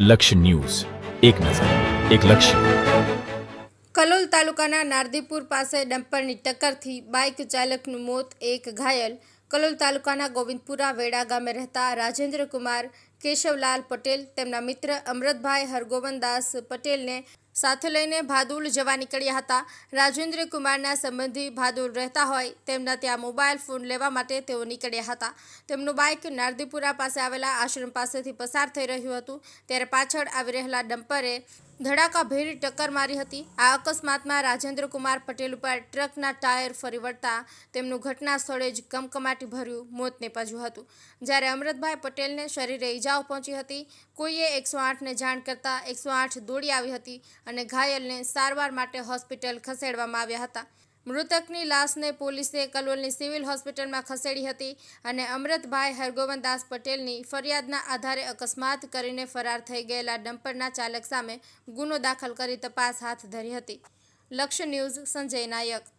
લક્ષ્ય ન્યૂઝ, એક નજર, એક લક્ષ્ય. કલોલ તાલુકાના નારદીપુર પાસે ડમ્પરની ટક્કરથી બાઇક ચાલકનું મોત, એક ઘાયલ. કલોલ તાલુકાના ગોવિંદપુરા વેડા ગામે રહેતા રાજેન્દ્ર કુમાર કેશવલાલ પટેલ તેમના મિત્ર અમૃતભાઈ હરગોવનદાસ પટેલને સાથે લઈને ભાદુલ જવા નીકળ્યા હતા. રાજેન્દ્ર કુમારના સંબંધી ભાદુલ રહેતા હોય તેમના ત્યાં મોબાઈલ ફોન લેવા માટે તેઓ નીકળ્યા હતા. તેમનું બાઇક નારદીપુરા પાસે આવેલા આશ્રમ પાસેથી પસાર થઈ રહ્યું હતું ત્યારે પાછળ આવી રહેલા ડમ્પરે ધડાકાભેર ટક્કર મારી હતી. આ અકસ્માતમાં રાજેન્દ્ર કુમાર પટેલ ઉપર ટ્રકના ટાયર ફરી વળતા તેમનું ઘટના સ્થળે જ કમકમાટી ભર્યું મોત નીપજ્યું હતું. જ્યારે અમૃતભાઈ પટેલને શરીરે ઈજાઓ પહોંચી હતી. કોઈએ 108ને જાણ કરતા 108 દોડી આવી હતી અને ઘાયલને સારવાર માટે હોસ્પિટલ ખસેડવામાં આવ્યા હતા. મૃતકની લાશને પોલીસે કલોલની સિવિલ હોસ્પિટલમાં ખસેડી હતી અને અમૃતભાઈ હરગોવનદાસ પટેલની ફરિયાદના આધારે અકસ્માત કરીને ફરાર થઈ ગયેલા ડમ્પરના ચાલક સામે ગુનો દાખલ કરી તપાસ હાથ ધરી હતી. લક્ષ્ય ન્યૂઝ, સંજય નાયક.